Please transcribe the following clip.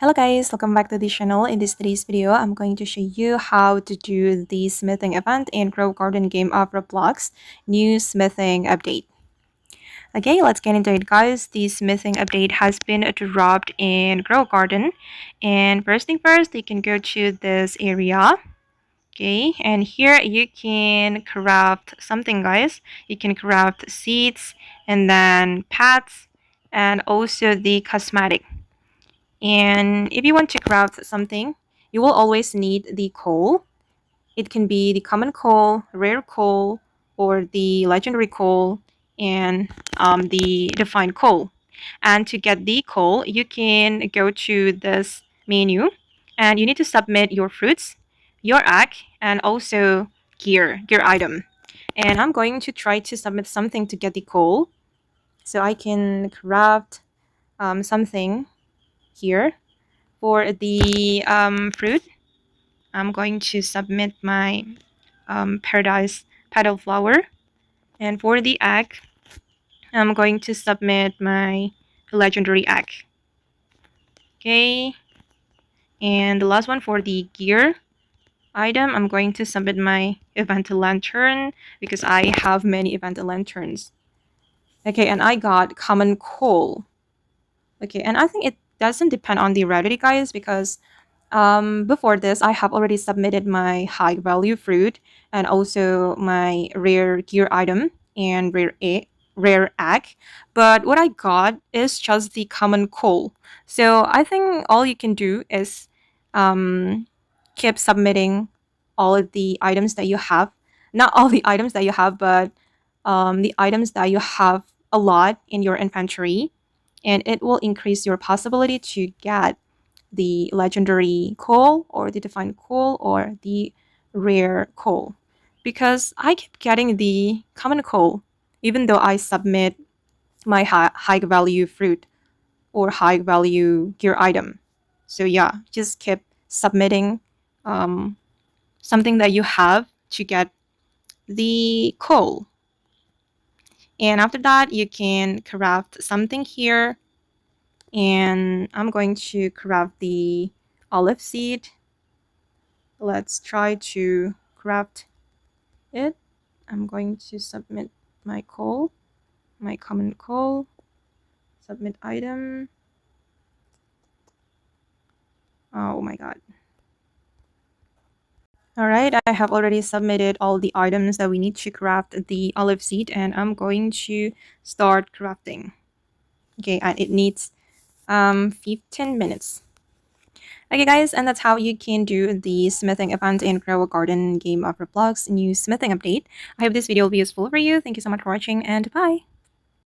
Hello guys, welcome back to the channel. In today's video, I'm going to show you how to do the smithing event in Grow Garden game of Roblox new smithing update. Okay, let's get into it guys. The smithing update has been dropped in Grow Garden. And first thing first, you can go to this area. Okay, and here you can craft something guys. You can craft seeds and then paths and also the cosmetic. And if you want to craft something, you will always need the coal. It can be the common coal, rare coal, or the legendary coal, and the defined coal. And to get the coal, you can go to this menu and you need to submit your fruits, your egg, and also gear item. And I'm going to try to submit something to get the coal so I can craft something here. For the fruit, I'm going to submit my paradise petal flower. And for the egg, I'm going to submit my legendary egg. Okay. And the last one for the gear item, I'm going to submit my event lantern because I have many event lanterns. Okay, and I got common coal. Okay, and I think it doesn't depend on the rarity guys because before this, I have already submitted my high value fruit and also my rare gear item and rare egg. But what I got is just the common coal. So I think all you can do is keep submitting all of the items that you have. Not all the items that you have, but the items that you have a lot in your inventory. And it will increase your possibility to get the legendary coal or the defined coal or the rare coal, because I keep getting the common coal even though I submit my high value fruit or high value gear item. So yeah, just keep submitting something that you have to get the coal. And after that, you can craft something here. And I'm going to craft the olive seed. Let's try to craft it. I'm going to submit my coal, my common coal, submit item. Oh my god. Alright, I have already submitted all the items that we need to craft the olive seed, and I'm going to start crafting. Okay, and it needs 15 minutes. Okay guys, and that's how you can do the smithing event in Grow a Garden game of Roblox new smithing update. I hope this video will be useful for you. Thank you so much for watching and bye!